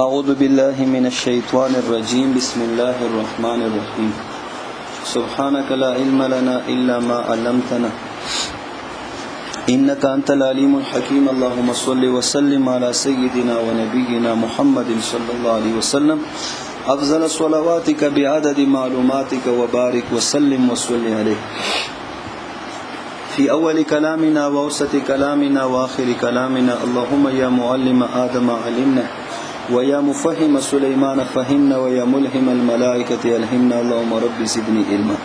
أعوذ بالله من الشيطان الرجيم بسم الله الرحمن الرحيم سبحانك لا علم لنا إلا ما علمتنا إنك أنت العليم الحكيم اللهم صل وسلم على سيدنا ونبينا محمد صلى الله عليه وسلم أفضل صلواتك بعدد معلوماتك وبارك وسلم وصل عليه في أول كلامنا ووسط كلامنا وآخر كلامنا اللهم يا معلم آدم علمنا ويا مفهم سليمان فهمنا ويا ملهم الملائكة ألهمنا اللهم رب زدني علما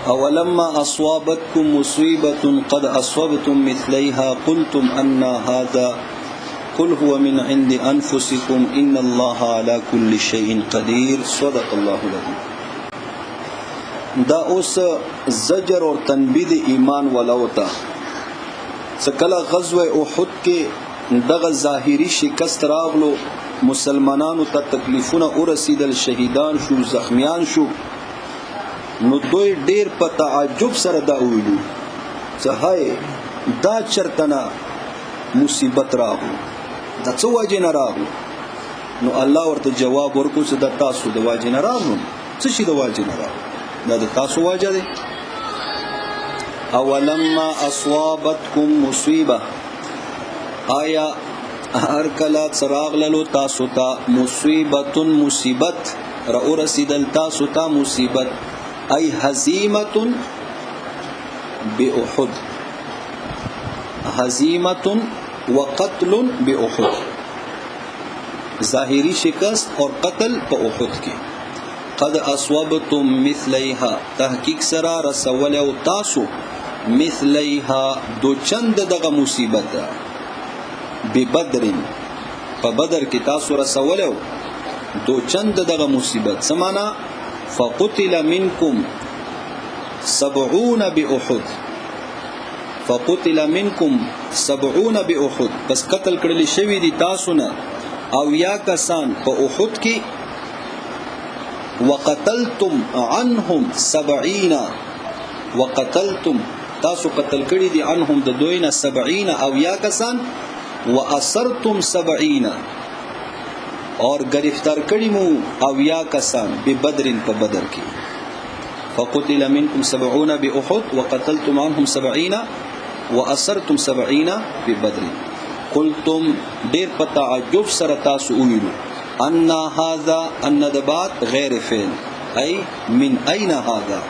أولما أصابتكم مصيبة قد أصبتم مثليها قلتم أن هذا قل هو من عند أنفسكم إن الله على كل شيء قدير صدق الله العظيم. دا اوس زجر اور تنبید ایمان ولوتا سکلا غزوه احد کې دغه ظاهری شکست راغلو مسلمانانو ته تکلیفونه ورسیدل شهیدان شو زخمیان شو نو دوی ډیر په تعجب سره دا ویلو چې دا چرتنا مصیبت راغلو دا څه وجه نه راغلو نو الله ورته جواب ورکړ چې دا تاسو د وجه نه راغلو څه شي د وجه نه راغلو دا د تاسو وجه ده اولما اصابتكم مصیبه آیا هر کله څراغ للو تاسو ته مصیبت مصیبت را ورسیدل تاسو ته مصیبت ای هزیمه باحد هزیمه وقتل باحد ظاهری شکست اور قتل په احد کې قد اصوبتم مثلیها تحقیق سرا رسول او تاسو مثلیها دو چند دغه مصیبت ببدر په بدر کې تاسو رسول او دو چند دغه مصیبت سمانا فقتل منکم 70 باحد فقتل منکم 70 باحد پس قتل کړل شوی دي تاسو نه او یا کسان په احد کې وقتلتم عنهم 70 وقتلتم تاسو قتل کړي دي عنهم د دوینه 70 او یا کسان واسرتم 70 اور گرفتار کړي مو او یا کسان به بدرن په بدر کې فقتل منكم 70 باحد وقتلتم عنهم 70 واسرتم 70 ببدر قلتم ډیر په تعجب سره تاسو ویلو ان هذا ان دبات غیر فعل ای من اين هذا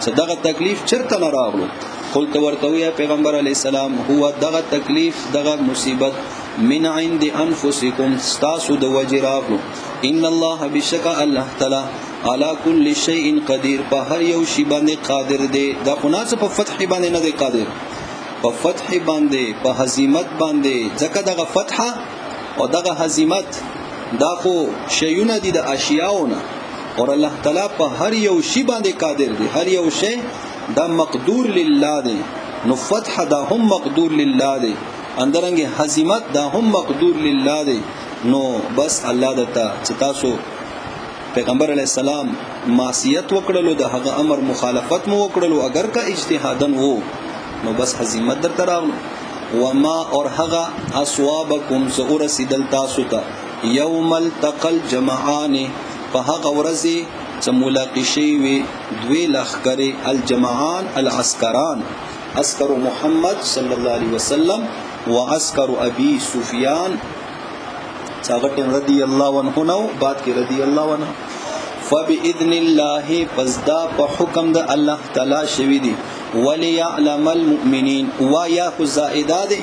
صدغه تکلیف چرته نه راغلو قلت ورتویا پیغمبر علی السلام هو دغه تکلیف دغه مصیبت من عند انفسکم استاسو د وجراغلو ان الله بشک الله تعالی على كل شيء قدير په هر یو شی باندې قادر دی دا خناس په فتح باندې نه دی قادر په فتح باندې په هزیمت باندې ځکه دغه فتح او دغه هزیمت دا خو شیونه دي د اشیاءونه اور الله تعالی په هر یو شی باندې قادر دی هر یو شی دا مقدور لله دی نو فتح دا هم مقدور لله دی اندرنګ هزیمت دا هم مقدور لله دی نو بس الله دتا چې تاسو پیغمبر علی السلام معصیت وکړلو د هغه امر مخالفت مو وکړلو اگر کا اجتهادن وو نو بس هزیمت در تراغلو وما اور هغه اصوابکم زغور سیدل تاسو ته یوم التقل جمعان په هغه ورځ چې ملاقات شوي دوی لخرې الجمعان العسكران عسكر محمد صلی الله علیه وسلم وعسكر ابي سفيان څاغټ رضی الله عنه نو بعد کې رضی الله عنه فباذن الله فزدا په حکم د الله تعالی شوی دی وليعلم المؤمنين ويا زائداد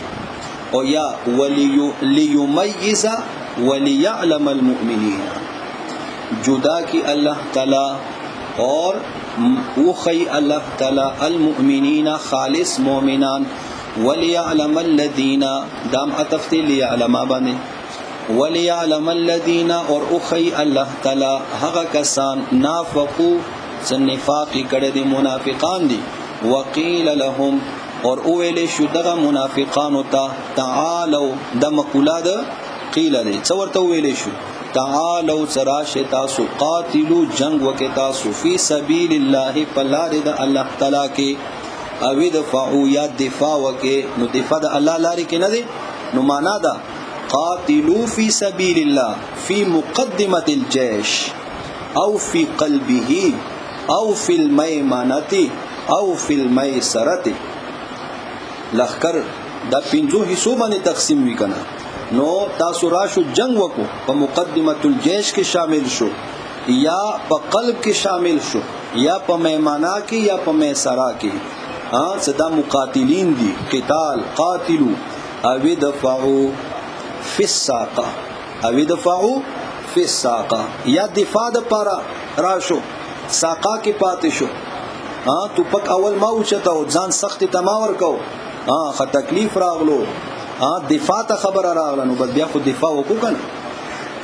او یا وليميز وليعلم المؤمنين جدا کی اللہ تعالی اور وخی اللہ تعالی المؤمنین خالص مومنان وليعلم الذين دام عطف ليعلم بني وليعلم الذين اور اخی اللہ تعالی هغه کسان نافقوا سنفاق کړه دي منافقان دي وقيل لهم اور اویل شو دغه منافقان ته تعالوا د مقوله ده قیل دي څو ورته ویل شو تعالوا سراش تاسو قاتلوا جنگ وکي تاسو فی سبیل الله فلار د الله تعالی کې او دفاع یا دفاع وکي نو دفاع د الله لاري کې نه دي نو معنا ده قاتلوا فی سبیل الله فی مقدمة الجيش او فی قلبه او فی المیمنة او فی المیسرة. لخر دا پنځو حصو باندې تقسیم وی کنه. نو تاسو راشو جنگ وکړو په مقدمة الجيش کې شامل شو یا په قلب کې شامل شو یا په میمنه کې یا په میسره کې. صدا مقاتلین دي قتال قاتلو او دفعو فی الساقه او دفعو فی الساقه یا دفاع د پارا راشو ساقه کې پاتې شو. تو پک اول ما اوچته او ځان سخت تماور کو خ تکلیف راغلو دفاع ته خبر راغله نو بس بیا خو دفاع وکړو کنه.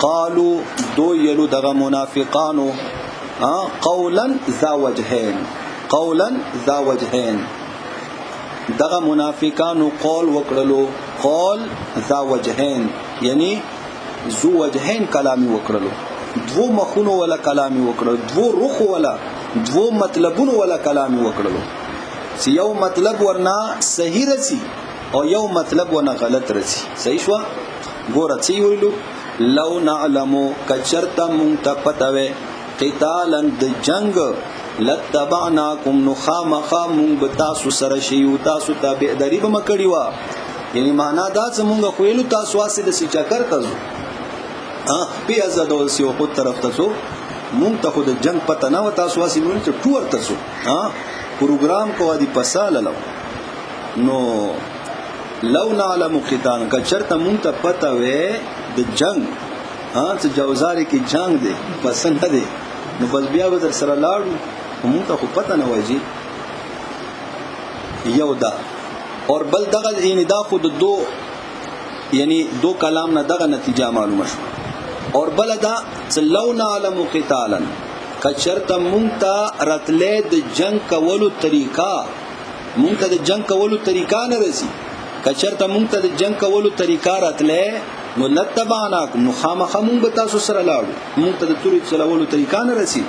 قالو دو یلو دغه منافقانو قولا ذا وجهین قولا ذا وجهین دغه منافقانو قول وکړلو قول ذا وجهین یعنی ذو وجهین کلامی وکړلو دو مخونو ولا کلامی وکړلو دو رخ ولا دو مطلبونو ولا کلامی وکړلو. سی یو مطلب ورنا صحیح رسی او یو مطلب ورنا غلط رسی. صحیح شو ګوره سی ویلو لو نعلمو کچرتا منتقتوه قتالا د جنگ لتبعناکم نخامخا مونږ به تاسو سره شیو تاسو تابعداري به مکړی وا. یعنی معنا دا چې مونږ خو یلو تاسو واسه د سچکر تاسو په ازادول سی او په طرف تاسو مونږ ته خو د جنگ پته نه و تاسو واسه مونږ ته ټور تاسو پروګرام کو دی پساله لو. نو لو نعلم قتال کچرته مونږ ته پته وې د جنگ چې جوزاره کې جنگ دی پسند دی نو بس بیا به در سره لاړو مونږ ته خو پته نه وایي یو دا اور بل دغه یعنی دا خود دو یعنی دو کلام نه دغه نتیجه معلومه شو. اور بل دا لو نعلم قتالا کچرته مونږ ته راتلې د جنگ کولو طریقہ مونږ ته د جنگ کولو طریقہ نه رسی کچرته مونږ ته د جنگ کولو طریقہ راتلې نو لتبعناکم نو خامخا مونږ به تاسو سره لاړو مونږ ته د توري چلولو طریقہ نه رسی.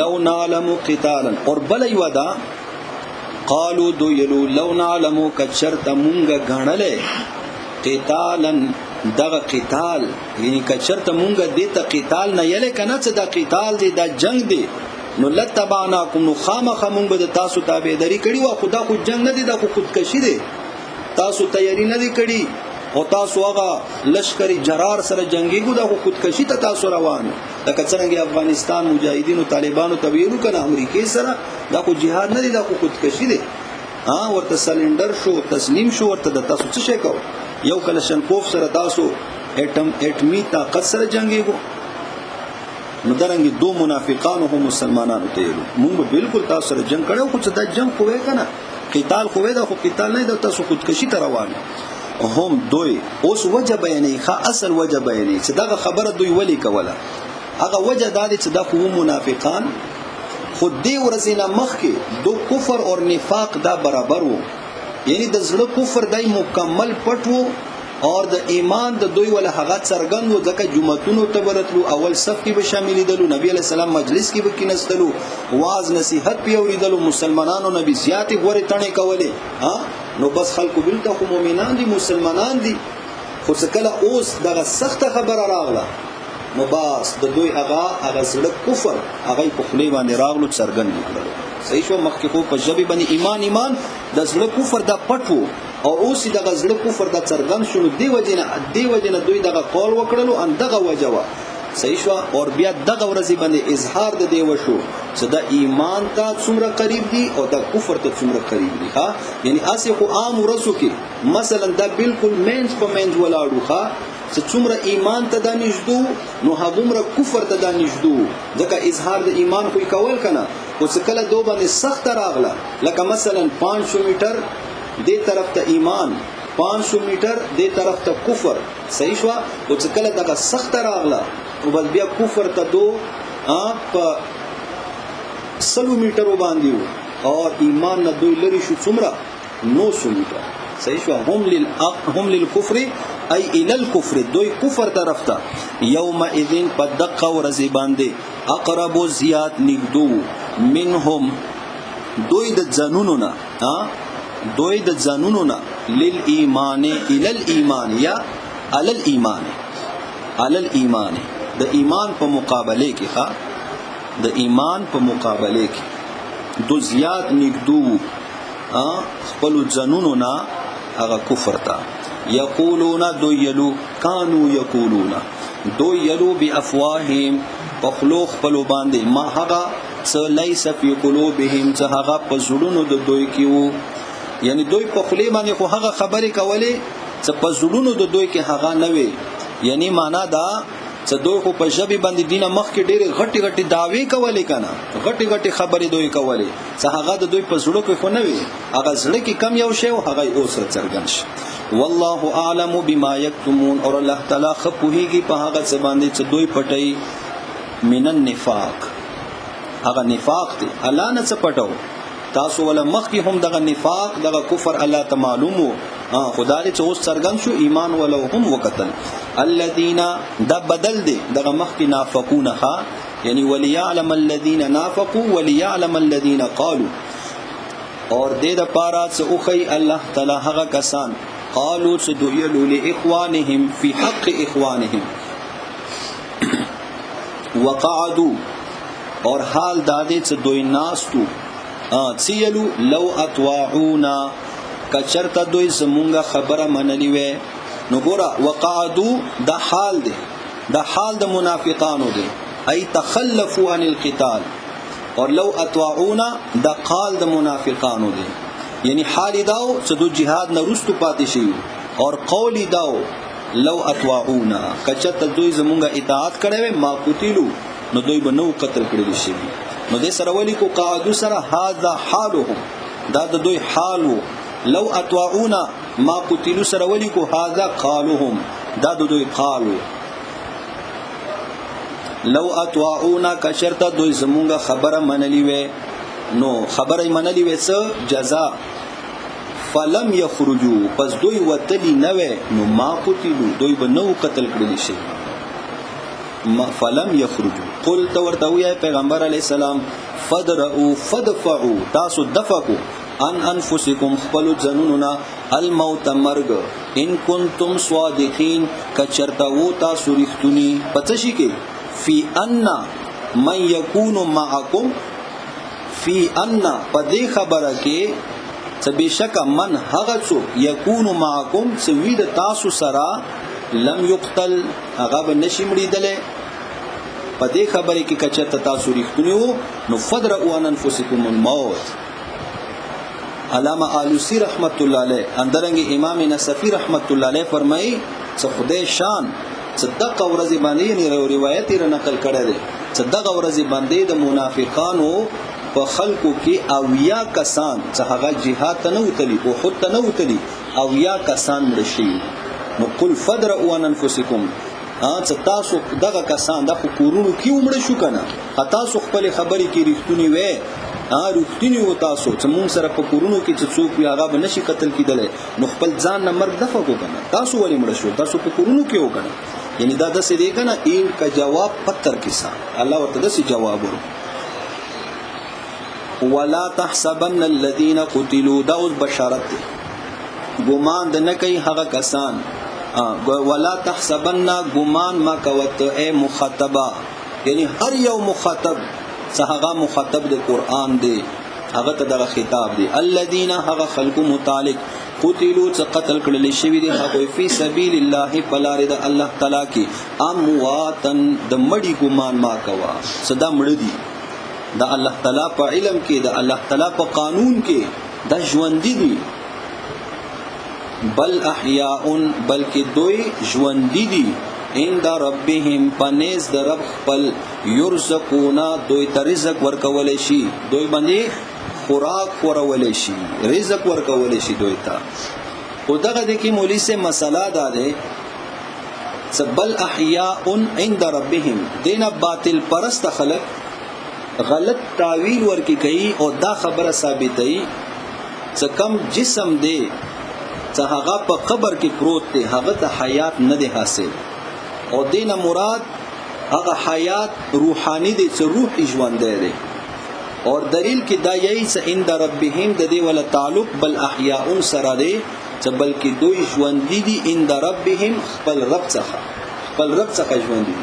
لو نعلم قتالا اور بل یو دا قالو دو یلو لو نعلم کچرته مونږ غنلې قتالا دغه قتال یعنی کچرته مونږ دې ته قتال نه یلې کنه چې دا قتال دی دا جنگ دی نو لتبعناکم نو خامخا مونږ به تاسو تابعداري کړی و. خدا خو جنگ نه دی دا خو خودکشي دی تاسو تیاری نه دی کړی او تاسو هغه لشکري جرار سره جنگیګو دا خو خودکشي ته تاسو روان لکه څنګه افغانستان مجاهدینو طالبانو تویلو کنه امریکای سره دا خو جهاد نه دی دا خو خودکشي دی. ورته سلندر شو تسلیم شو ورته د تاسو څه شي کو یو کلشنکوف سره تاسو اټمی طاقت سره جنگیګو نو درنګي دو منافقانو هم مسلمانانو ته ویلو مونږ بالکل تاسو سره جنگ کړو خو څه دا جنگ کوی کنه قتال خو دا خو قتال نه د تاسو خودکشي ته روان هم دوی اوس وجه بیانې ښه اصل وجه بیانې چې دا خبره دوی ولی کوله هغه وجه دا چې دا خو منافقان خود دی ورزینه مخکې دو کفر او نفاق دا برابر وو یعنی د زړه کفر دای مکمل پټو اور د ایمان د دوی ول هغه څرګند و ځکه جمعتونو ته ورتلو اول صف کې به شامل دي نبی علی السلام مجلس کې به کینستلو واعظ نصیحت په اوریدلو مسلمانانو نبی زیاتې غوړې تڼې کولې نو بس خلکو بل ته مؤمنان دي مسلمانان دي خو څکله اوس دغه سخت خبره راغله نو بس د دوی هغه زړه کفر هغه په خلی باندې راغلو څرګند کړل. صحیح شو مخکې خو په ژبه باندې ایمان د زړه کفر د پټو او اوس دغه زړه کفر د څرګند شنو دی وجنه دوی دغه قول وکړلو ان دغه وجوه. صحیح شو اور بیا دغه ورځ باندې اظهار د دی وشو چې د ایمان ته څومره قریب دي او د کفر ته څومره قریب دي. یعنی اسی خو عام ورسو کې مثلا دا بالکل مینز په مینز ولاړو چې څومره ایمان ته د نږدو نو هغومره کفر ته د نږدو ځکه اظهار د ایمان خو کول کنه او څه کله دو باندې سخت راغله لکه مثلا 500 میټر دې طرف ته ایمان 500 میټر دې طرف ته کفر. صحیح شو او څه کله دغه سخت راغله او بس بیا کفر ته دو په 100 میټر باندې اور ایمان نه دوی لري شو څومره 900 میټر. صحیح شو هم للكفر ای الى الكفر دوی کفر طرف ته یوم اذن بدقه ورزی باندې اقرب زیات نګدو منهم دوی د ځانونو نه للایمان الی الایمان یا علی الایمان، علی الایمان، د ایمان په مقابله کې ښا، د ایمان په مقابله کې دو زیات نګدو خپل ځنونو نه هغه کفر ته. یقولون دو یلو، کانو یقولون دو یلو بافواههم پخلو خپل باندې ما هغه څه لیس فی قلوبهم څه هغه په زړونو د دوی کې وو، یعنی دوی په خلی باندې خو هغه خبرې کولې څه په زړونو د دوی کې هغه نه وي، یعنی معنا دا څه دوی خو په ژبه باندې دینه مخ کې ډېر غټي غټي دعوی کولې کنه، غټي غټي خبرې دوی کولې څه هغه د دوی په زړه کې خو نه وي، هغه زړه کې کم یو شی او هغه اوس څرګند شي. والله اعلم بما یکتمون، اور الله تعالی خپوهیږي په هغه څه باندې چې دوی پټي من النفاق، هغه نفاق دی الله نه څه پټو، تاسو ولا مخ کې هم دغه نفاق دغه کفر الله ته معلومو، خدای چې اوس څرګند شو ایمان ولو هم وکتل. الذين دا بدل دی دغه مخ کې نافقون ها، یعنی وليعلم الذين نافقوا وليعلم الذين قالوا، اور دې د پاره چې اوخی الله تعالی هغه کسان قالوا چې دوی لاخوانهم فی حق اخوانهم وقعدوا، اور حال دادې چې دوی ناستو چیلو لو اطواعونا کچرته دوی زمونږه خبره منلی وې، نو ګوره وقعدوا دا حال دی، دا حال د منافقانو دی، ای تخلفوا عن القتال، اور لو اطواعونا دا قال د منافقانو دی، یعنی حال داو چې دو جهاد نه رستو پاتې شي، اور قولی داو لو اطواعونا کچرته دوی زمونږه اطاعت کړي ما قتلوا نو دوی به نو قتل کړي شي، نو دې سره ولی کو قعدوا سره هاذا حالهم، دا د دوی حالو، لو اطواعونا ما قتلوا سره ولی کو هاذا قالهم، دا د دوی قالو، لو اطواعونا کشرته دوی زمونږه خبره منلی وې، نو خبره منلی وې څه جزاء فلم یخرجوا، پس دوی وتلی نه وې نو ما قتلوا دوی به نو قتل کړي شي، فلم یخرجوا. قل ورته وی پیغمبر علی السلام فدرؤوا فدفعوا، تاسو دفعوا ان انفسکم خپل جنوننا الموت مرگ، ان کنتم صادقین کچرتا وو تاسو رښتونی پڅ شي کې، فی ان من یکون معکم، فی ان پدې خبره کې چې بشک من هغه څو یکون معکم چې وی د تاسو سره لم یقتل هغه به نشي مړیدل، پدې خبره کې کچرتا تاسو رښتونی وو نو فدرؤوا ان انفسکم الموت. علامہ آلوسی رحمت الله علیه اندرنګ امام نصفی رحمت الله علیه فرمایي چې خدای شان صدق ورځ باندې نه روایت یې نقل کړی دی، صدق ورځ باندې د منافقانو په خلقو کې اویا کسان چې هغه جهاد ته نه وتلی او خود ته نه وتلی اویا کسان مړ شي، نو قل فدرؤوا ان انفسکم، چې تاسو دغه کسان د کورونو کې عمر شو کنه، تاسو خپل خبرې کې رښتونی وې، رښتینی و تاسو چې مونږ سره په کورونو کې چې څوک وي هغه به نشي قتل کېدلی، نو خپل ځان نه مرګ دفع وکنه، تاسو ولې مړ شو تاسو په کورونو کې وکنه، یعنی دا داسې دی کنه این کا جواب پتر کیسا الله ورته داسې جواب ورو. ولا تحسبن الذين قتلوا، دا اوس بشارت دی، ګمان د نه کوي هغه کسان، ولا تحسبن ګمان ما کوت اے مخاطبه، یعنی هر یو مخاطب هغه مخاطب د قران دی، هغه ته دغه خطاب دی، الذين هغه خلق متعلق قتلوا چې قتل کړل شوی دی هغه فی سبیل الله پلار د الله تعالی کې، امواتن د مړی ګمان ما کوا، صدا مړ دی د الله تعالی په علم کې، د الله تعالی په قانون کې د ژوند دي، بل احیاء بلکې دوی ژوند دي، عند ربهم پنیز د رب خپل، یرزقونا دوی ته رزق ورکول شي، دوی باندې خوراک ورول شي، رزق ورکول شي دوی ته. او دغه د کې مولوی سے مسله ده ده بل احیاء عند ربهم، دینه باطل پرست خلق غلط تعویل ورکی کوي او دا خبره ثابتوي چې کم جسم دی چې هغه په قبر کې پروت دی هغه ته حیات نه دی حاصل، او دینه مراد هغه حیات روحانی دی چې روح ژوند دی، اور دلیل کې دا یی چې عند ربهم د دې ول تعلق بل احیاء سره دی، چې بلکې دوی ژوند دي عند ربهم خپل رب څخه ژوند دي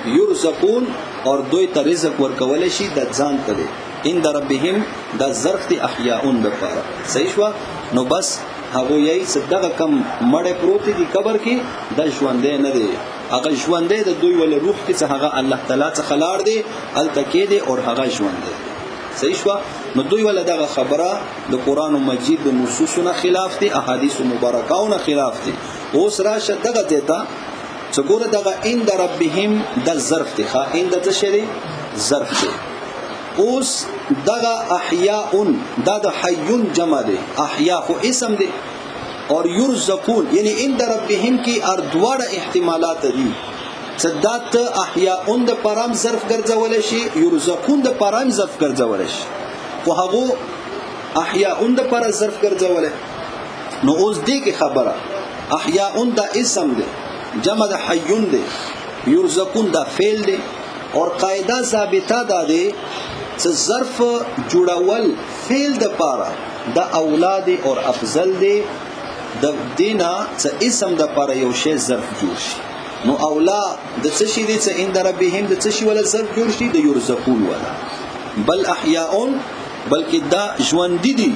یرزقون اور دوی ته رزق ورکول شي د ځان ته دي عند ربهم د ظرف دی احیاءون د پاره صحیح شو نو بس هغه یې صدقه کم مړ پروت دي قبر کې د ژوندې نه دي هغه ژوندې د دوی ول روح کې هغه الله تعالی څخه لاړ دي التکې دي اور هغه ژوندې صحیح شو نو دوی ول دغه خبره د قران مجید د نصوصونو خلاف دي احادیث مبارکاونه خلاف دي اوس راشه دغه دیتا چې ګوره دغه عند ربهم د ظرف دي ښا عند څه شری ظرف دي اوس دغه احیاء د حیون جمع دي احیاء خو اسم دي اور یرزقون یعنی عند ربهم کی اردواړه احتمالات دي صدات احیاء د پرام ظرف ګرځول شي یرزقون د پرام ظرف ګرځول شي خو هغه احیاء د پر ظرف ګرځول نو اوس دې کې خبره احیاء د اسم دي جمع د حیون دي یرزقون د فعل دي اور قاعده ثابته ده چې ظرف جوړول فعل د پاره د اولاد اور افضل دي د دینا چې اسم د پاره یو شی ظرف جوړ شي نو اولاد د څه شي دي چې عند ربهم د څه شي ولا ظرف جوړ شي د یرزقون ولا بل احیاء بلکې دا ژوند دي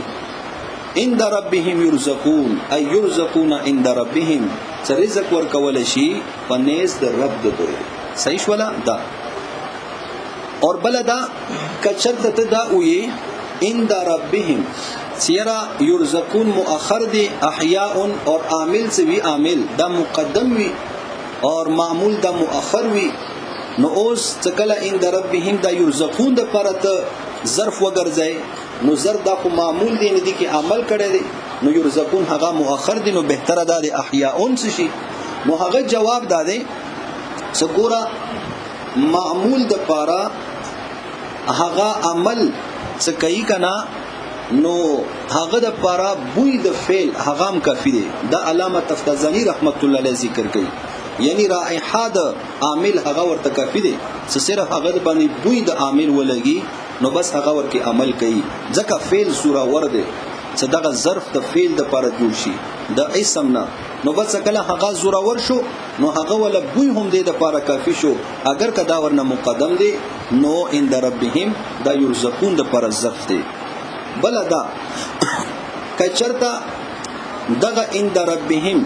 عند ربهم یرزقون ای یرزقون عند ربهم چې رزق ورکول شي پنيز د رب د دوی صحیح ولا دا اور بلدا کچرت تدا وی عند ربهم سیرا یرزقون مؤخر دی احیاء اور عامل سے بھی عامل دا مقدم وی اور معمول دا مؤخر وی نو اوس چکلا عند ربهم دا یرزقون د پرت ظرف وګرځي نو ظرف دا کو معمول دی ندی کی عمل کړي دی نو یرزقون هغه مؤخر دی نو بهتره دا دی احیاء شي نو هغه جواب دا دی سګورا معمول د پارا هغه عمل څه کوي کنا نو هغه د پارا بوی د فعل هغه هم کافی دی دا علامه تفتزانی رحمت الله علیه ذکر کوي یعنی رائحه د عامل هغه ورته کافی دی چې صرف هغه باندې بوی د عامل ولګي نو بس هغه ورکی عمل کوي ځکه فعل سوره ورده چې دغه ظرف د فعل د پاره جوړ شي د اسم نه نو بس کله هغه زوره ور شو نو هغه ولا بوی هم دې د پاره کافی شو اگر کدا ورنه مقدم دی نو عند ربهم دا یرزقون د پاره ظرف دی بلدا کچرتا دغه عند ربهم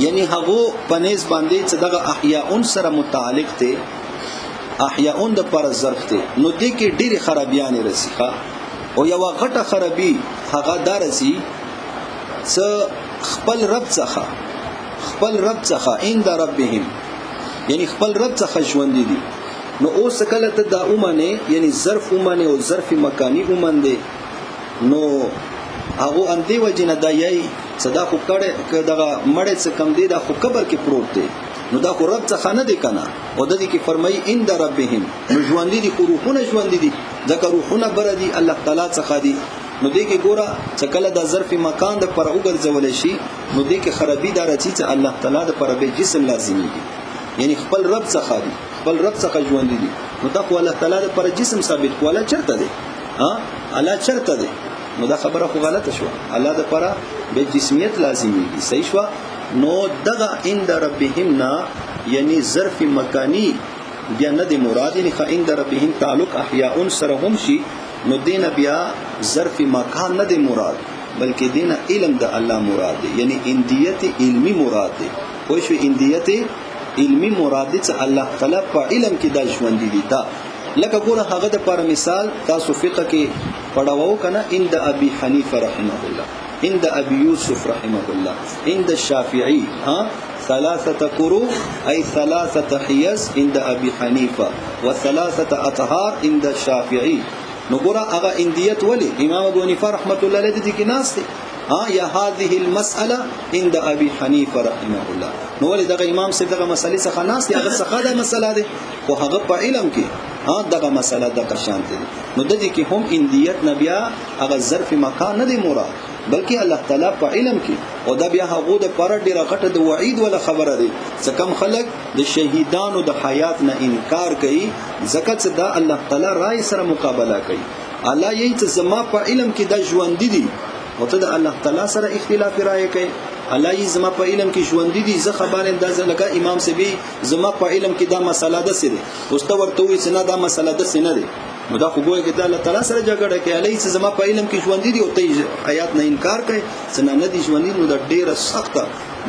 یعنی هغه پنيز باندې چې دغه احیاء سره متعلق دی احیاء د پر ظرف دی نو دې کې ډېری خرابیان رسیخه او یو غټه خرابي هغه درسي څ خپل رب څخه عند ربهم یعنی خپل رب څخه ژوند دي نو اوس کله ته دا اومنه یعنی ظرف اومنه او ظرف مکانی اومنده نو هغه اندی وجنه دایي صدا خو کړه دغه مړې څخه کم دی دا خو قبر کې پروت دی نو دا خو رب څخه نه دی کنه او د دې کې فرمایي عند ربهم نو ژوند دي روحونه ژوند دي ځکه روحونه بر دي الله تعالی څخه دي نو دې کې ګوره چې کله د ظرف مکان د پر وګرځول شي نو دې کې خرابي دار چې الله تعالی د پر به جسم لازمي دي یعنی خپل رب څخه ژوند دي نو دا خو الله تعالی د پر جسم ثابت کوله چرته دي ها الله چرته دي نو دا خبره خو غلطه شو الله د پر به جسمیت لازمي دي صحیح شو نو دغه عند ربهم نا یعنی ظرف مکانی بیا نه د مراد نه خ عند ربهم تعلق احیاء سره هم شي نو دین بیا ظرف مکان نه د مراد بلکې دین علم د الله مراد دی یعنی اندیت علمی مراد دی خو شو اندیت علمی مراد دی چې الله تعالی په علم کې د ژوند دي دا لکه ګوره هغه د پر مثال تاسو فقہ کې پڑھاو کنه عند ابي حنیفه رحمه الله عند ابي يوسف رحمه الله عند الشافعي ثلاثه قروء اي ثلاثه حيز عند ابي حنيفه وثلاثه اطهار عند الشافعي نو ګوره هغه اندیت ولی امام ابو حنیفه رحمه الله علیه دې کې ناس دي یا هذه المساله عند ابي حنيفه رحمه الله نو ولې دغه امام سي دغه مسلې څخه ناس دي هغه څخه د مسله ده خو هغه په علم کې دغه مسله د قشان دي نو د دې کې هم اندیت نبیا هغه ظرف مکان نه دی مراد بلکې الله تعالی په علم کې او دا بیا هغه د پر ډیره غټه د وعید ولا خبره دي څه کم خلک د شهیدانو د حیات نه انکار کوي ځکه چې دا الله تعالی رای سره مقابله کوي الله یې چې زما په علم کې د ژوند دي او ته د الله تعالی سره اختلاف رائے کوي الله یې زما په علم کې ژوند دي زه خبر انداز لکه امام سبي زما په علم کې دا مسله ده سره اوس ته ورته وې چې نه دا مسله ده سره نه نو دا خو ګویا کې د الله تعالی سره جګړه کوي علي چې زما په علم کې ژوند دي او ته آیات نه انکار کوي څنګه نه دي ژوند نو دا ډیره سخته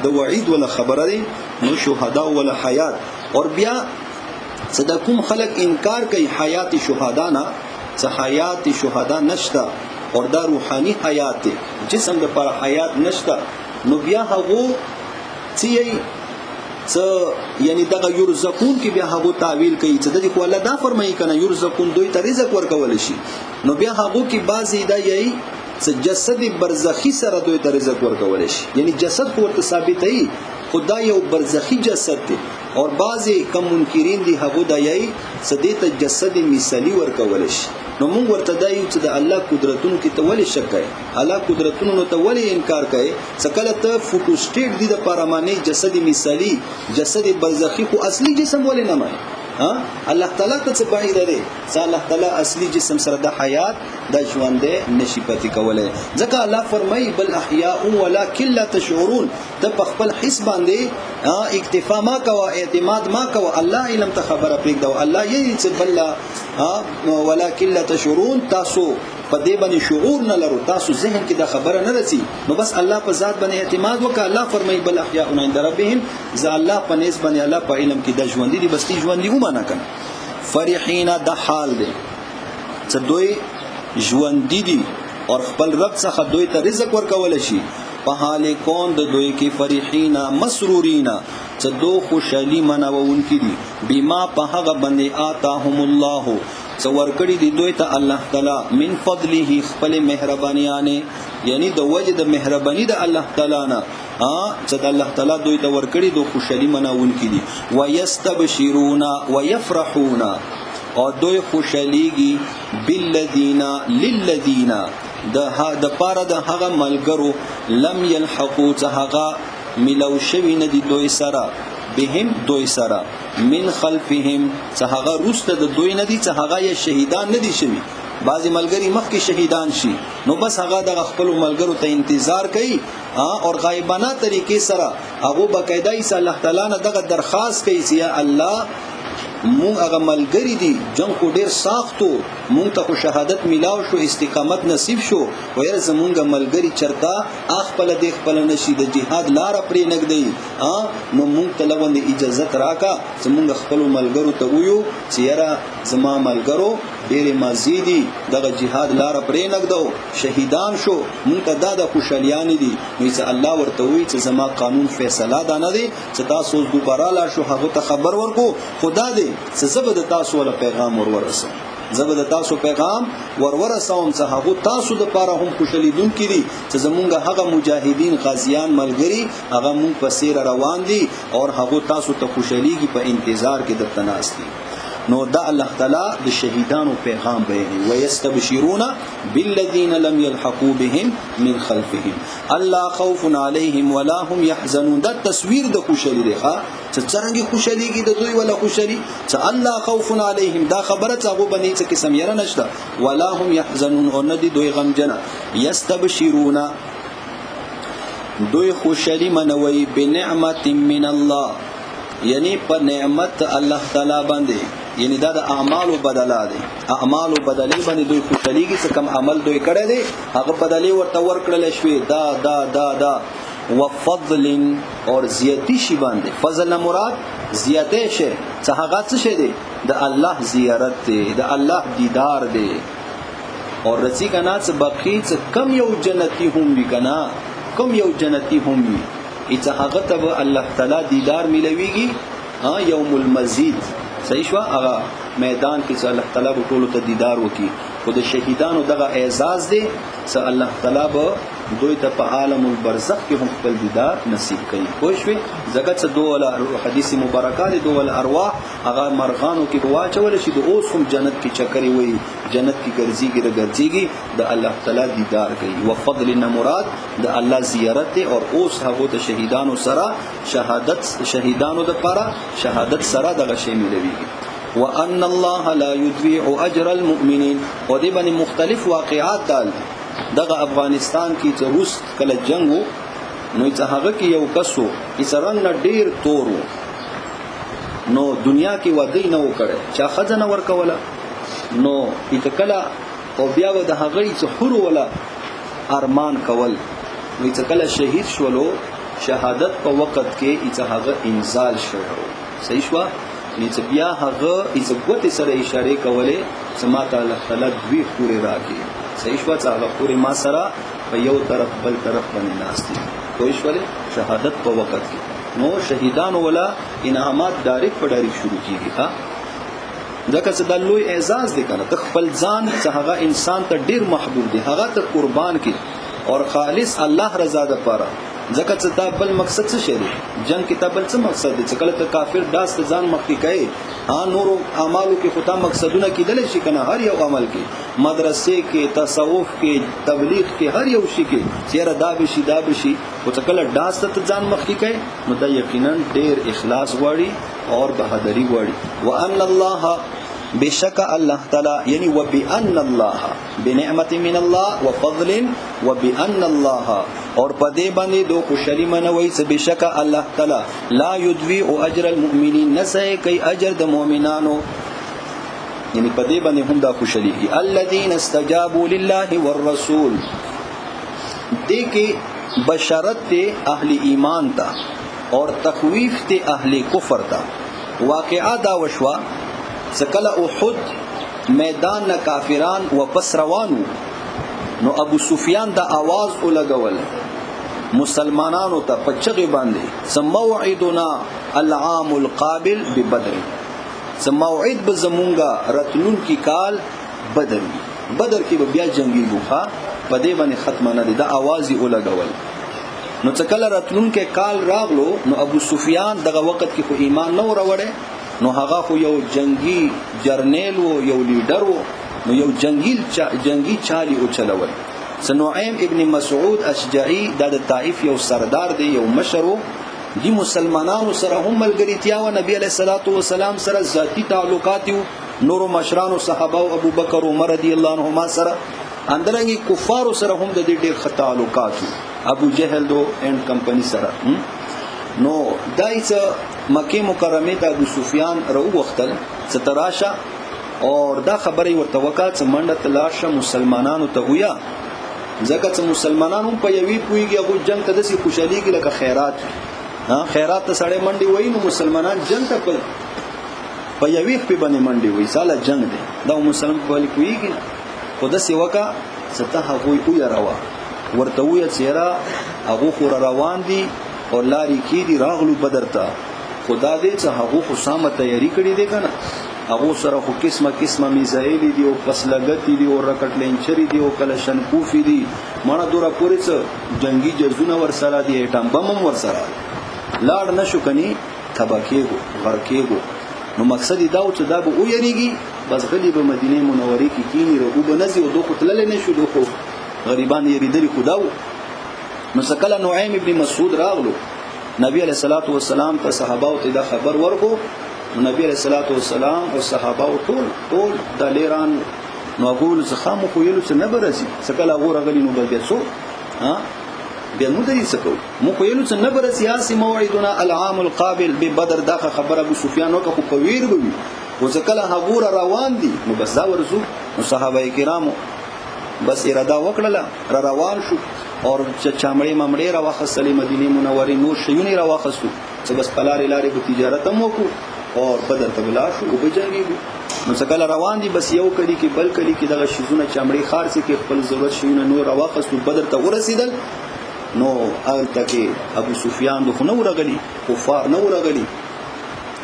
د وعید ولا خبره دي نو شهدا ولا حیات اور بیا صدا کوم خلق انکار کوي حیات شهدا نه څه حیات شهدا نشتا اور دا روحانی حیات دی جسم د پر حیات نشتا نو بیا هغه څه یعنی دغه یرزقون کې بیا هغه تعویل کوي چې د خو الله دا فرمایي کنه یرزقون دوی ته رزق ورکول شي نو بیا هغه کې بعضی دا یی چې جسد برزخی سره دوی ته رزق ورکول شي یعنی جسد خو ورته ثابت دی خدای یو برزخی جسد دی اور بعضی کم منکرین دی هغه دا یی چې د جسد مثالی ورکول شي نو موږ ورته دا یو چې د الله قدرتونو کې ته ولې شک کوي الله قدرتونو ته ولې انکار کوي څکله ته فوټو سټیټ دی د پارامانه جسد مثالی جسد برزخی خو اصلي جسم ولې نه مای الله تعالی ته څه بعید دی چې الله تعالی اصلي جسم سره د حیات د ژوند نشي پاتې کوله ځکه الله فرمایي بل احیاء ولکن لا تشعرون د خپل حس باندې اکتفا ما کوه اعتماد ما کوه الله علم ته خبره پرېږده الله یې چې بل ولکن لا تشعرون تاسو په دې باندې شعور نه لرو تاسو ذهن کې دا خبره نه رسي نو بس الله په ذات باندې اعتماد وکړه الله فرمایي بل احیاء عند ربهم ذا الله په نس باندې الله په علم کې د ژوند دي بس دي ژوند دي ومانه کړه فرحین د حال دي چې دوی ژوند دي او خپل رب څخه دوی ته رزق ورکول شي په حال کون د دوی کې فرحین مسرورینا چې دو خوشالي منوون کې دي بما په هغه باندې آتاهم الله څو ورکړي دي دوی ته الله تعالی من فضله خپل مهربانيانه یعنی د وجه د مهرباني د الله تعالی نه چې د الله تعالی دوی ته ورکړي دو خوشالي مناون کړي ويستبشرون ويفرحون او دوی خوشاليږي بالذین للذین د پاره د هغه ملګرو لم يلحقوا څه هغه ملو شوی نه دي دوی سره بهم دوی سره من خلفهم څه هغه روسته د دوی نه دي څه هغه یا شهیدان نه دي شوی بعضی ملګری مخکې شهیدان شي نو بس هغه د خپل ملګرو ته انتظار کوي او غایبانه طریقې سره هغه بقاعده ای الله تعالی نه دغه درخواست کوي چې یا الله مون هغه ملګری دي جنگ کو ډیر ساختو مون ته شهادت ملاو شو استقامت نصیب شو وير زمونږ ملګری چرتا خپل د خپل نشي د جهاد لار پرې نګدی نو مون ته لوند اجازه راکا زمونږ خپل ملګرو ته ویو چې یاره زما ملګرو ډیر مزيدي دغه جهاد لار پرې نګدو شهیدان شو مون ته دا د خوشالیان دي نو چې الله ورته وی چې زما قانون فیصله ده نه دي چې تاسو دوباره لا شو هغه ته خبر ورکو خدا دې زبد تاسو ول پیغام ورورسم زبد تاسو پیغام ورورسوم چې هغه تاسو د پاره هم خوشالي دن کړي چې زمونږ هغه مجاهدین غازیان ملګری هغه مونږ په سیر روان دي او هغه تاسو ته خوشاليږي په انتظار کې د تناستی نو دا الله تعالی د شهیدانو پیغام بیانوي ويستبشرون بالذین لم يلحقوا بهم من خلفهم الله خوف عليهم ولا هم يحزنون دا تصویر د خوشالي دی چې څنګه خوشاليږي د دوی ولا خوشالي چې الله خوف عليهم دا خبره څنګه بني چې قسم یره نشته ولا هم يحزنون او ندي دوی غمجن يستبشرون دوی خوشالي منوي بنعمت من الله یعنی په نعمت الله تعالی باندې یعنی دا د اعمال بدلا دي اعمال بدلی باندې دوی خوشاليږي چې کوم عمل دوی کړی دی هغه بدلی ورته ورکړل شوی دا وفضل اور زیاتی شی باندې فضل مراد زیاته شي چې هغه څه شي دی د الله زیارت دی د الله دیدار دی اور رسی کنا چې باقی چې کم یو جنتی هم وی کنا کم یو جنتی هم وی چې هغه ته الله تعالی دیدار ملويږي یوم المزید صحیح شو هغه میدان کې چې الله تعالی به ټول ته دیدار وکي خو د شهیدانو دغه اعزاز دی چې الله تعالی به دوی ته په عالم البرزخ کې هم خپل دیدار نصیب کړي خو شوي ځکه چې دوه حدیث مبارکات دوه ارواح هغه مرغانو کې واچول شي د اوس هم جنت کې چکرې وي جنت کې ګرځيږي د الله تعالی دیدار کوي وفضل مراد د الله زیارت او اوس هغه د شهیدانو سره شهیدانو د لپاره شهادت سره دغه شی ملويږي وان الله لا يضيع اجر المؤمنين او دې باندې مختلف واقعات دال دغه افغانستان کې چې روس کله جنگ وو نو چې هغه کې یو کسو چې رنگ ډیر تور وو نو دنیا کې ودی نه وکړي چې خزانه ورکوله نو کله او بیا د هغه چې حر ولا ارمان کول نو چې کله شهید شولو شهادت په وخت کې چې هغه انزال شوی صحیح شو چې بیا هغه عزت سره اشاره کوله سما تعالی تعالی دوی پورې راکې صحیح شو چې هغه پورې ما سره په یو طرف بل طرف باندې ناشتي کوئی شوله شهادت په وخت کې نو شهیدانو ولا انعامات ډایرکټ په ډایرکټ شروع کیږي ها ځکه چې د لوی اعزاز دی کنه ته خپل ځان چې هغه انسان ته ډیر محبوب دی هغه ته قربان کی اور خالص الله رضا ده پاره ځکه چې دا بل مقصد څه شي جنگ کې بل څه مقصد دی چې کله ته کافر داس ته ځان مخکې کوي نور اعمالو کې خطا مقصدونه کېدل شي کنه هر یو عمل کې مدرسې کې تصوف کې تبلیغ کې هر یو شي کې چیرې دا بشي او چې کله داس ته ځان مخکې کوي نو دا یقینا ډیر اخلاص غواړي اور بہادری غواړي وان الله بشک الله تعالی یعنی وبان الله بنعمت من الله وفضل وبان الله اور پدې باندې دو خوشالي منوي چې بشک الله تعالی لا يضيع اجر المؤمنين نسئ کوي اجر د مؤمنانو یعنی پدې باندې هم دا خوشالي الذين استجابوا لله والرسول دې کې بشارت ته اهل ایمان ته اور تخویف ته اهل کفر ته واقعا دا وشوا سکل احد میدان نا کافران واپس روانو نو ابو سفیان دا आवाज ولګول مسلمانانو ته پچغي باندې سموعدنا العام القابل ببدر سموعد بزمونګه رتلون کی کال بدر کې بیا جنگي بوخه پدې باندې ختمه نه دي دا आवाज ولګول نو څکل رتلون کې کال راغلو نو ابو سفیان دغه وخت کې خو ایمان نه وروړي نو هغه خو یو جنگي جرنیل وو یو لیډر وو نو یو جنگي چالي او چلول سنعیم ابن مسعود اشجعی د طائف یو سردار دی یو مشرو دی مسلمانانو سره هم ملګریتیا و نبی علیہ الصلوۃ والسلام سره ذاتی تعلقات نور مشرانو صحابه او ابو بکر عمر رضی الله عنهما سره اندرنګي کفارو سره هم د ډېر تعلقات ابو جهل دو اینڈ کمپنی سره نو دایڅ مکه مکرمه ته ابو سفیان رو وختل ستراشه اور دا خبره ورته وکړه چې منډه تلاشه مسلمانانو ته ویا ځکه چې مسلمانانو په یوې پویږي هغه جنگ ته دسي خوشالي کې لکه خیرات ته سړی منډي وای نو مسلمانان جنگ ته په یوې په باندې منډي وای ساله جنگ دی دا مسلمان په لې پویږي خو دسي وکړه ته هغه ویا روا ورته ویا چیرې هغه خور روان دي اور لاری کی دی راغلو بدر ته خدا دې چې هغه خو سامه تیاری کړی دی کنه هغه سره خو قسمه میزایل دي او پسلګتی دي او رکټ لینچری دي او کلشن کوفی دي مړه دورا پوری څه جنگي جزونه ور سره دي اټم بم ور سره لاړ نشو کني تباکیګو ورکیګو نو مقصد دا و چې دا به او یریږي بس غلی به مدینه منوره کې کینی رو به نزي او دوه تلل نه شو دوه غریبان یریدلی خداو نو سکل نعیم ابن مسعود راغلو نبی علیہ الصلوۃ والسلام ته صحابه ته دا خبر ورکو نبی علیہ الصلوۃ والسلام او صحابه ټول د لیران نو غول زخم خو یلو څه نه برسي سکل هغه راغلی نو بیا څو بیا مو درې سکو مو خو یلو څه نه برسي اسی موعدنا العام القابل ببدر دا خبر ابو سفیان وکړه خو کویر بوي او سکل هغه روان دي نو بس دا ورزو نو صحابه کرامو بس اراده وکړه را روان شو اور چامړې ممړې را واخصلې مدینه منوره نور شيونه را واخصو چې بس پلارې لارې په تجارت هم وکړو اور بدر ته بلا شو او بجنګي نو څکل روان دي بس یو کلی کې بل کلی کې دغه شیزونه چامړې خارسي کې خپل ضرورت شيونه نور را واخصو بدر ته ورسیدل نو الته کې ابو سفیان دغه نو راغلي کفار نو راغلي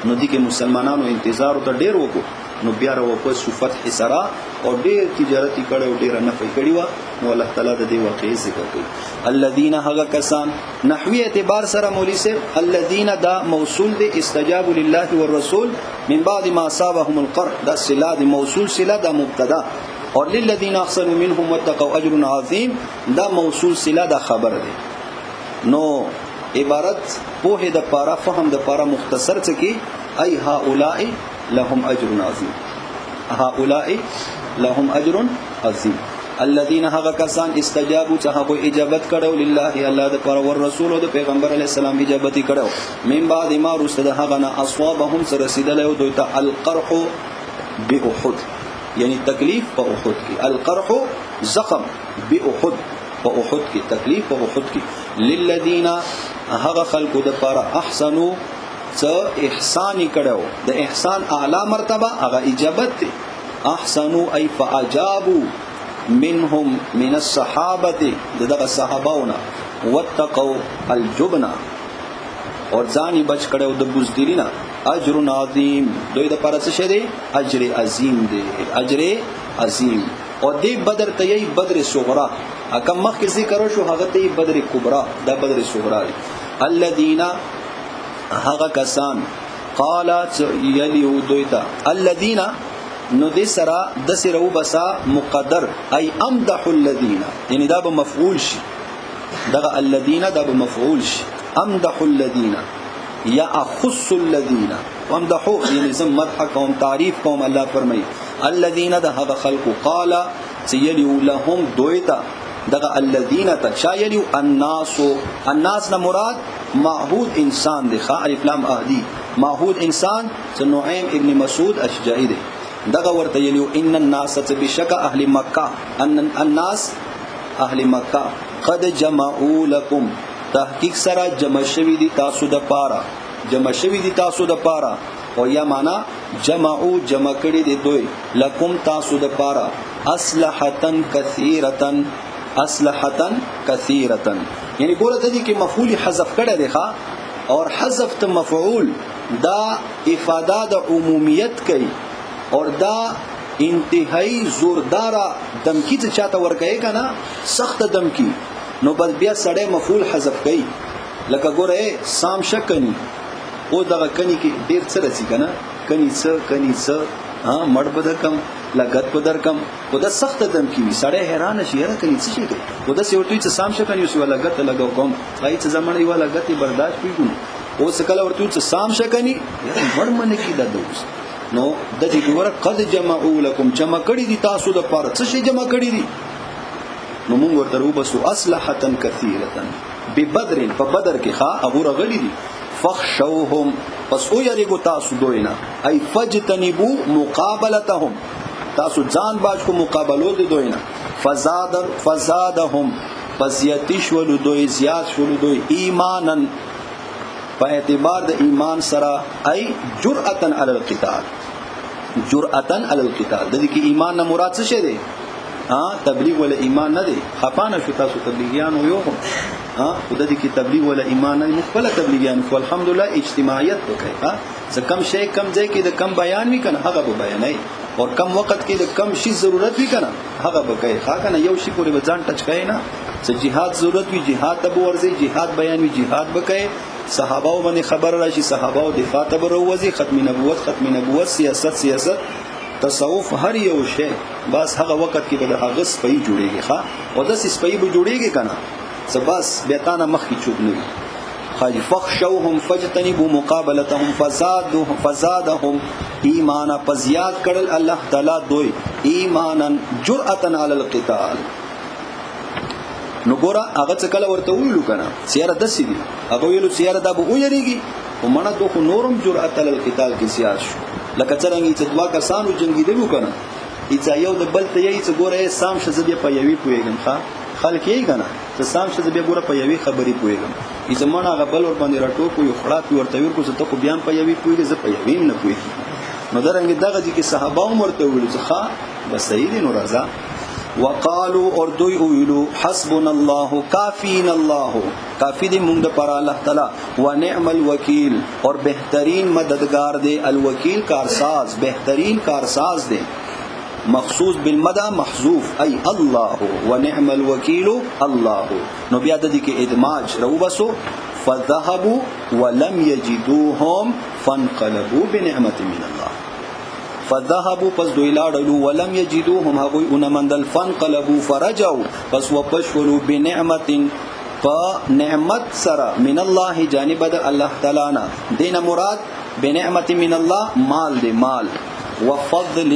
نو دي کې مسلمانانو انتظار ته ډېر وکړو نو بیا واپس شو فتح سرا او ډېر تجارتي کړه او ډېر نفع کړي و نو الله تعالی د دې واقعي ذکر کوي الذين هغه کسان نحوی اعتبار سره مولوی سے الذين دا موصول دي استجابوا لله والرسول من بعد ما اصابهم القرح دا صله دي موصول صله دا مبتدا اور للذين احسنوا منهم واتقوا اجر عظيم دا موصول صله دا خبر دي نو عبارت په د پارا فهم د پارا مختصر څه کی ای هؤلاء لهم اجر عظیم هؤلاء لهم اجر عظیم الذين هغه کسان استجابوا چې هغه اجابت کړو لله الله د پر ور رسول او د پیغمبر علی السلام اجابت کړو من بعد ما رسل هغه نه اصوابهم سر رسیدل او دوی ته القرح باحد یعنی تکلیف په احد کې القرح زخم باحد په احد کې تکلیف په احد کې للذین هغه خلقو د پر احسنوا څه احسان کړو د احسان اعلی مرتبه هغه اجابت دی احسنوا ای فاجابوا منهم من الصحابه دغه صحابهونه واتقوا الجبن اور ځاني بچ کړو د بوزدلینا اجر عظیم دوی د پرڅ شه دی اجر عظیم دی اجر عظیم او دی بدر ته بدر صغرا اکم مخ کې ذکر شو هغه ته بدر کبرا دا بدر صغرا الذين هغه کسان قالت یلیو دویتا الذين نو دې سرا د سرو بسا مقدر ای امدح الذين یعنی دا به مفعول شي دغه الذين دا به مفعول شي امدح الذين یا اخص الذين وامدحوا یعنی زم مدح کوم تعریف کوم الله فرمای الذين ده هغه خلق قال سيلو لهم دویتا دغه الذين تشایلو الناس نه مراد معهود انسان دی خا الف لام اهدی معهود انسان نعیم ابن مسعود اشجعی دی دغه ورته یلو ان الناس بشک اهل مکه ان الناس اهل مکه قد جمعوا لكم تحقیق سره جمع شوی دي تاسو د پاره جمع شوی دي تاسو د پاره او یا معنا جمعوا جمع کړي دي دوی لکم تاسو د پاره اصلحتن کثیرتن یعنی ګوره د دې کې مفعول حذف کړه دی ښا اور حذف ته مفعول دا افاده د عمومیت کوي اور دا انتهایی زوردارا دمکی ته چاته ورکړي کنه سخت دمکی نو بس بیا سړی مفعول حذف کوي لکه ګوره سام شکنی او دغه کنی کې ډیر څه رسی کنه کنی څه ها مړ بده کم لګت پدر کم خدا سخت دم کی سړی حیران شي را کني څه شي کوي خدا سی ورته څه سام شکنی اوس ولا لګت لګاو کوم هاي څه زمانه یو لګت برداشت پیګو او څه کله ورته څه سام شکنی مړ من کی د دوس نو د دې ګوره قد جمعوا لكم جمع کړي دي تاسو د پاره څه شي جمع کړي دي نو موږ ورته وبسو اصلحتن کثیرتن ببدر په بدر کې ښا ابو رغلی دي فخشوهم پس او یریګو تاسو دوینا ای فجتنبو مقابلتهم تاسو ځان باج کو مقابلو دي دوینا فزادهم پس یتیش ولو دوی زیات شولو دوی ایمانن په اعتبار د ایمان سره ای جرأتن علی القتال جرأتن علی القتال د دې کې ایمان نه مراد څه شه دی تبلیغ ولا ایمان نه دی خپانه شو تاسو تبلیغیان یو خدای دې کې تبلیغ ولا ایمان نه مخبل تبلیغیان خو الحمدلله اجتماعیت وکړي ځکه کم شی کم ځای کې د کم بیان وی کنه هغه به بیانای او کم وخت کې د کم شی ضرورت وی کنه هغه به کوي کنه یو شی پورې ځان ټچ کوي نه چې jihad ضرورت وی jihad ته ورځي jihad بیان وی jihad وکړي صحابه باندې خبر راشي صحابه او دفاع ته وروځي ختم نبوت سیاست تصوف هر یو شی بس هغه وخت کې به هغه سپي جوړيږي ښا او د سپي به جوړيږي کنه بس بیتانه مخ کی چوب نه خاجی فخشوهم فجتنبوا مقابلتهم فزادهم ایمانا پزیاد کړل الله تعالی دوی ایمانا جرأتا علی القتال نو ګورا هغه څه کله ورته ویلو کنه سیاره دسی دي هغه ویلو سیاره دا به ویریږي او مړه دوه نورم جرأت علی القتال کې سیاست شو لکه څنګه چې دوا کسانو جنگي دی وکنه اځه یو د بل ته یې څه ګوره سام شزبې په یوي پويګم ښا خلک یې کنه چې سام شزبې ګوره په یوي خبرې پويګم اځه مړه غبل ور باندې راټو کو یو خړا پی ورته ورکو ته خو بیان په یوي پويګ ز په یوي نه پويګ نو درنګ دغه چې صحابه ورته ویل چې ښا بس صحیح دي نو رضا وقالو اور دوی ویلو حسبنا الله کافینا الله کافی دی مونږ پر الله تعالی و نعم الوکیل اور بهترین مددگار دی الوکیل کارساز بهترین کارساز دی مخصوص بالمدى محذوف ای الله و نعم الوکیل الله نو بیا د دې کې ادماج رو بسو فذهبوا ولم يجدوهم فانقلبوا بنعمه من الله فذهبوا پس دوی لاړو ولم يجدوهم هغه انمندل فانقلبوا فرجوا پس وپشولو بنعمت فنعمت سرا من الله جانب الله تعالی نا دین مراد بنعمت من الله مال دی مال وفضل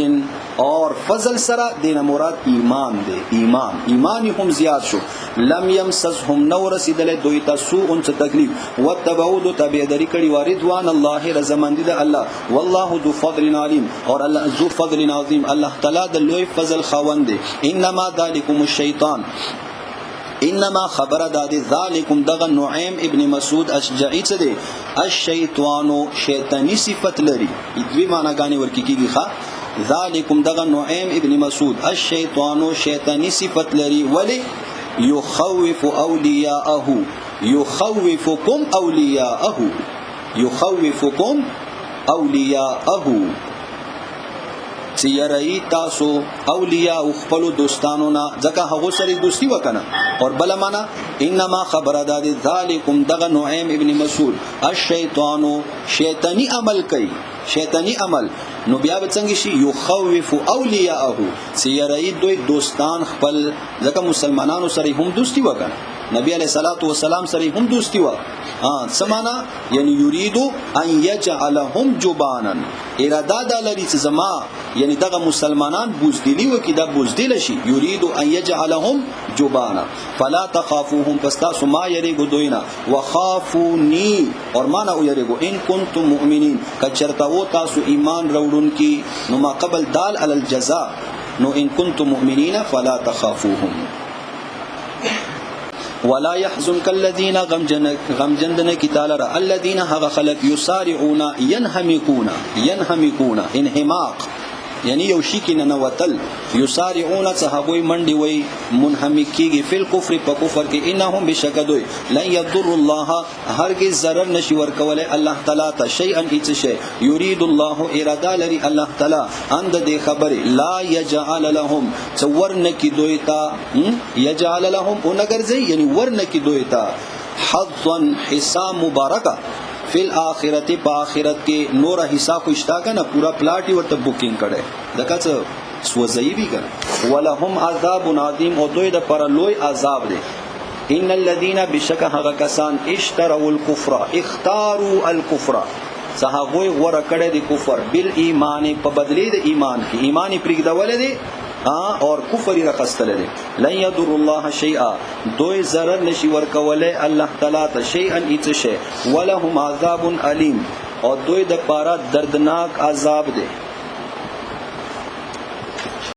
اور فضل سره دینه مراد ایمان دی. ایمان هم زیات شو. لم یمسسهم نو رسیدل دوی ته سوء څه تکلیف وتبعوا دو تابعداري کړي واردوان الله رضامندی د الله والله ذو فضل علیم اور الله ذو فضل عظیم الله تعالی د لوی فضل خاوند دی. انما ذالکم الشیطان انما خبر دادی ذالکم دغه نعیم ابن مسعود اشجعی څه دی الشیطانو شیطانی صفت لري. دوی معناګانی ورکیږي ښا ذالکم دغه نعیم ابن مسعود الشیطانو شیطانی صفت لري ولی یخوف اولیاءه یخوفکم اولیاءه سیرئی تاسو اولیاء خپل دوستانو نه ځکه هغه سره دوستی وکنه. اور بل معنا انما خبر داد ذالکم دغه نعیم ابن مسعود الشیطانو شیطانی عمل کوي شیطانی عمل نو بیا بڅنګ شي یخوف اولیاءه سیرئی دوی دوستان خپل ځکه مسلمانانو سره هم دوستی وکنه نبی علیہ الصلوۃ والسلام سره هم دوستی و سمانا یعنی یریدو ان یجعلهم جبانا اراده د لري چې زما یعنی دغه مسلمانان بوزدلی وکي دا بوزدل شي یریدو ان یجعلهم جبانا فلا تخافوهم پستا سما یریګو دوینا وخافونی اور معنا یریګو ان کنتم مؤمنین کچرتا و تاسو ایمان وروړون کی نو ما قبل دال علی الجزاء نو ان کنتم مؤمنین فلا تخافوهم ولا يحزنك الذين غمجندن کی تعالی را الذين هغه خلق يسارعون ينهمكون انهماق یعنی یو شی کې نه وتل یسارعون صحابوی منډي وای منهمک کیږي فل کفر په کفر کې انهم بشکدوی لن يضر الله هرگز ضرر نشي ورکول الله تعالی ته شیئا هیڅ شی یرید الله اراده لري الله تعالی اند دې خبره لا يجعل لهم ورنکی دویتا يجعل لهم اونګرځي یعنی ورنکی دویتا حظا حساب مبارکه فی الاخرت په آخرت کې نور حساب خوشتا کنه پورا پلاټ ورته بوکینګ کړي دغه څه سوځي وی کنه ولهم عذاب عظیم او دوی د پر لوی عذاب دی. ان الذين بشک هغه کسان اشتروا الكفر اختاروا الكفر صحابوی غوړه کړي د کفر بل ایمان په بدلی د ایمان کې ایمانی پرېږدول دي اور کفر رخصتل دي. لن يضر الله شيئا دوی ضرر نشي ورکوله الله تعالی ته شيئا هیڅ شی ولهم عذاب الیم او دوی د پاره دردناک عذاب دی.